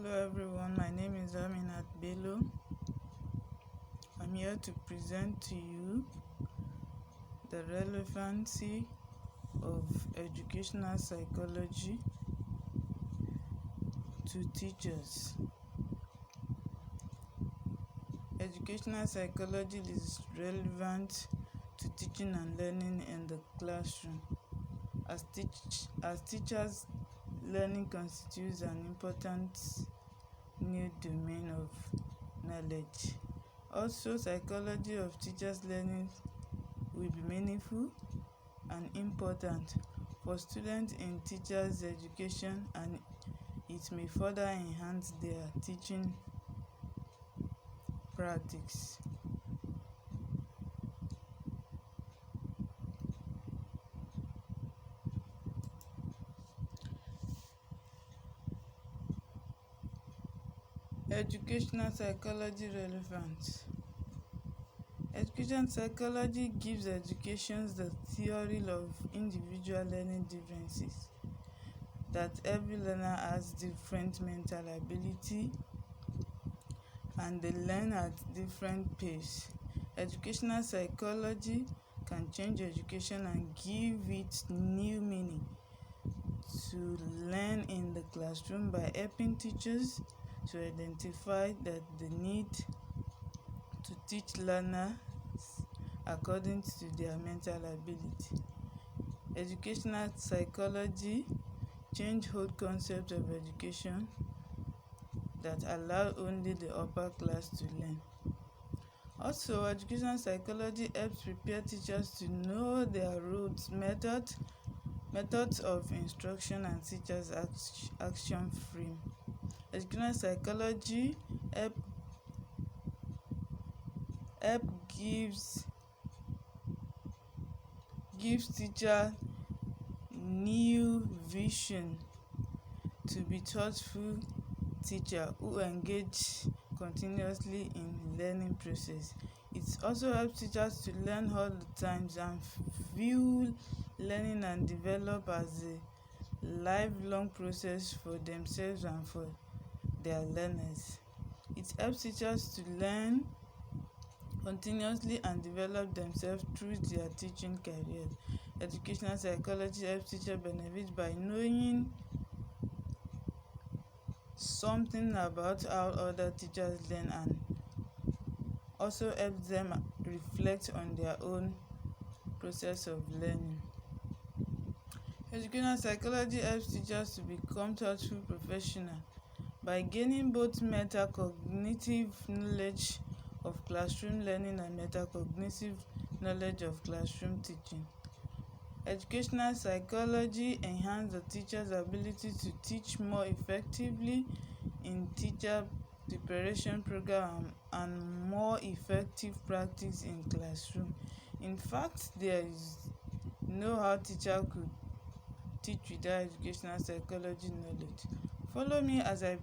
Hello everyone, my name is Aminat Bello. I'm here to present to you the relevancy of educational psychology to teachers. Educational psychology is relevant to teaching and learning in the classroom. As teachers, learning constitutes an important new domain of knowledge. Also, psychology of teachers' learning will be meaningful and important for students in teachers' education, and it may further enhance their teaching practice. Educational psychology relevance. Education psychology gives education the theory of individual learning differences, that every learner has different mental ability and they learn at different pace. Educational psychology can change education and give it new meaning to learn in the classroom by helping teachers to identify that the need to teach learners according to their mental ability. Educational psychology change whole concept of education that allow only the upper class to learn. Also, educational psychology helps prepare teachers to know their roles, methods of instruction, and teachers' action frame. Educational psychology help gives teacher new vision to be thoughtful teacher who engage continuously in learning process. It also helps teachers to learn all the times and view learning and develop as a lifelong process for themselves and for their learners. It helps teachers to learn continuously and develop themselves through their teaching career. Educational psychology helps teachers benefit by knowing something about how other teachers learn, and also helps them reflect on their own process of learning. Educational psychology helps teachers to become thoughtful professionals by gaining both metacognitive knowledge of classroom learning and metacognitive knowledge of classroom teaching. Educational psychology enhances the teacher's ability to teach more effectively in teacher preparation program and more effective practice in classroom. In fact, there is no how teacher could teach without educational psychology knowledge. Follow me as I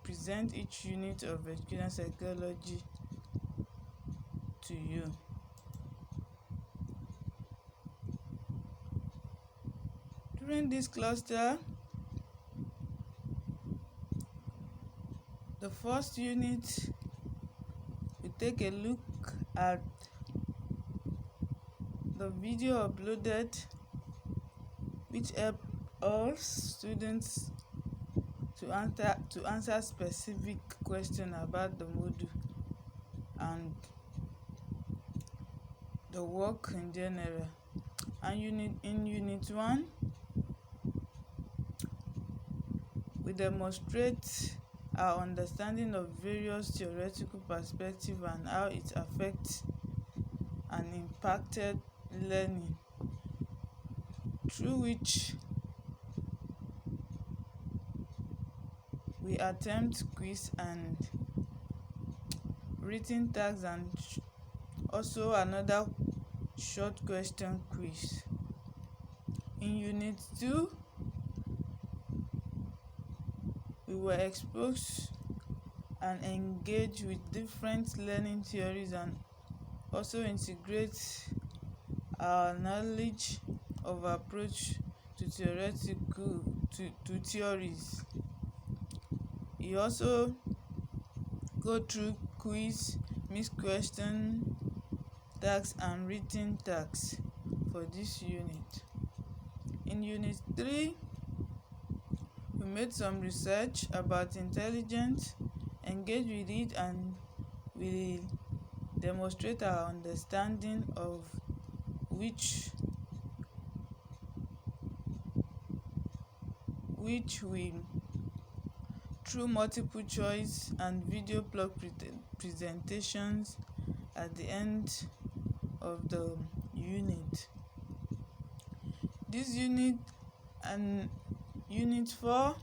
present each unit of educational psychology to you. During this cluster, the first unit, we take a look at the video uploaded which help all students to answer specific question about the module and the work in general. And in unit 1, we demonstrate our understanding of various theoretical perspectives and how it affects and impacted learning, through which we attempt quiz and written tasks and also another short question quiz. In unit 2, we were exposed and engaged with different learning theories and also integrate our knowledge of approach to theories. You also go through quiz, mixed question tasks and written tasks for this unit. In Unit 3, we made some research about intelligence, engage with it, and we demonstrate our understanding of which we through multiple choice and video blog presentations at the end of the unit. This unit and Unit 4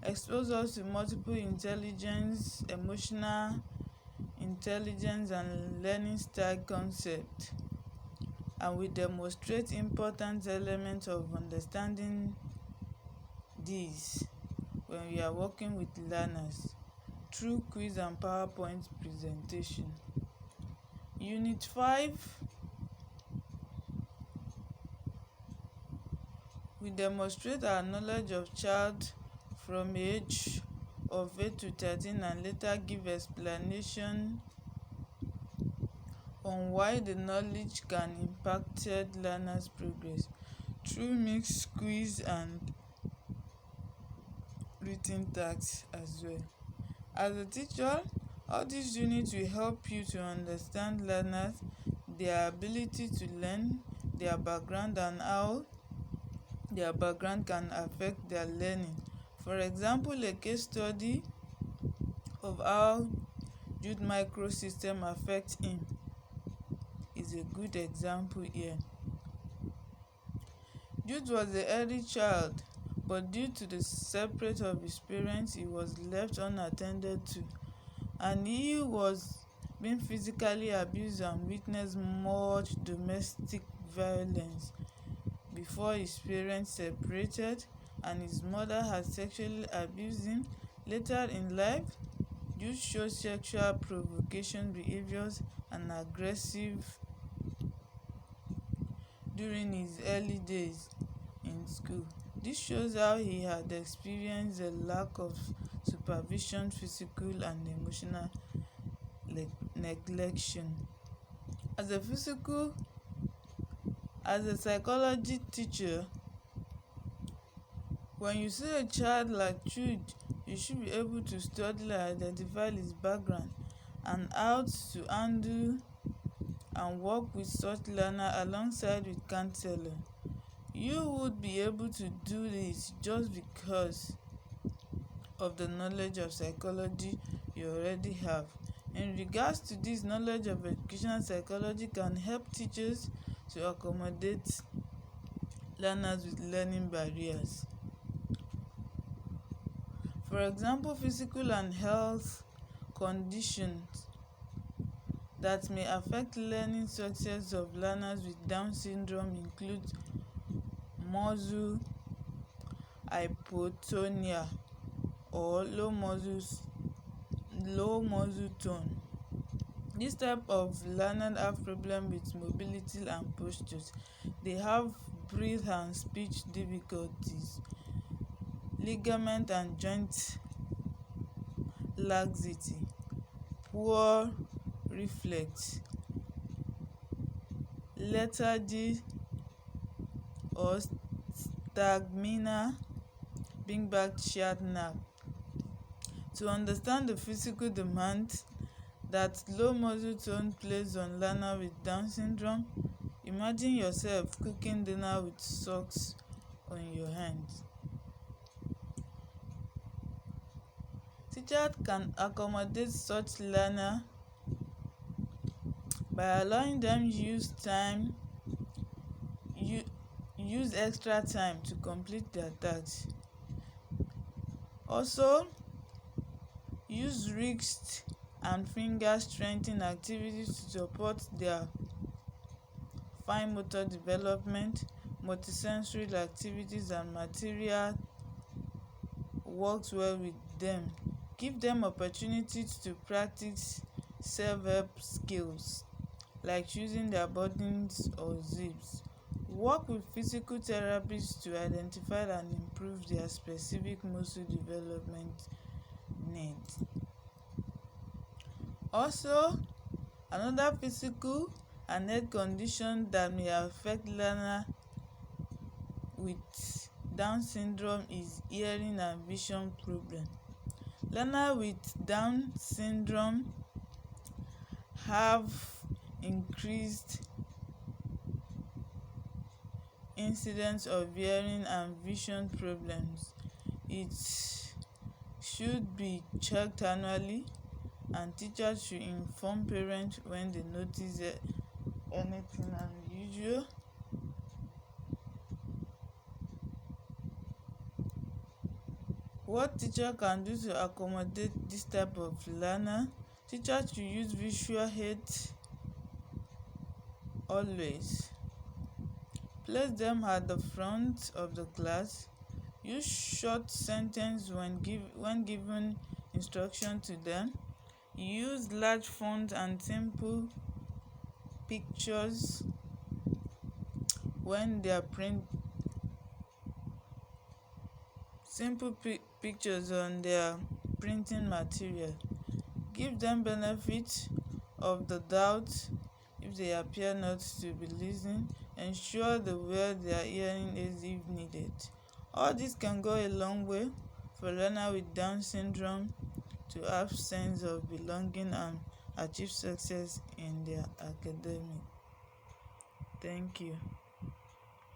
expose us to multiple intelligence, emotional intelligence and learning style concepts, and we demonstrate important elements of understanding these when we are working with learners through quiz and PowerPoint presentation. Unit 5, we demonstrate our knowledge of child from age of 8 to 13 and later give explanation on why the knowledge can impact learners' progress through mixed quiz and written tasks as well. As a teacher, all these units will help you to understand learners, their ability to learn, their background, and how their background can affect their learning. For example, a case study of how Jude microsystem affects him is a good example here. Jude was a healthy child, but due to the separate of his parents, he was left unattended to, and he was being physically abused and witnessed much domestic violence before his parents separated, and his mother had sexually abused him. Later in life, Jude showed sexual provocation behaviors and aggressive during his early days in school. This shows how he had experienced a lack of supervision, physical and emotional neglection. As a psychology teacher, when you see a child like Jude, you should be able to study and identify his background and how to handle and work with such learner alongside with counselor. You would be able to do this just because of the knowledge of psychology you already have. In regards to this, knowledge of educational psychology can help teachers to accommodate learners with learning barriers. For example, physical and health conditions that may affect learning success of learners with Down syndrome include muscle hypotonia or low muscle tone. This type of learner have problem with mobility and postures. They have breath and speech difficulties, ligament and joint laxity, poor reflex, lethargy or stamina, being back short nap. To understand the physical demands that low muscle tone plays on learner with Down syndrome, imagine yourself cooking dinner with socks on your hands. Teachers can accommodate such learner by allowing them use extra time to complete their tasks. Also, use wrist and finger strengthening activities to support their fine motor development. Multisensory activities and material works well with them. Give them opportunities to practice self-help skills like choosing their buttons or zips. Work with physical therapists to identify and improve their specific muscle development needs. Also, another physical and health condition that may affect learner with Down syndrome is hearing and vision problem. Learners with Down syndrome have increased incidence of hearing and vision problems. It should be checked annually, and teachers should inform parents when they notice anything unusual. What teacher can do to accommodate this type of learner? Teachers should use visual aids always. Place them at the front of the class. Use short sentences when given instruction to them. Use large fonts and simple pictures when they are pictures on their printing material. Give them benefit of the doubt if they appear not to be listening. Ensure they wear their hearing aids if needed. All this can go a long way for learners with Down syndrome to have sense of belonging and achieve success in their academic. Thank you.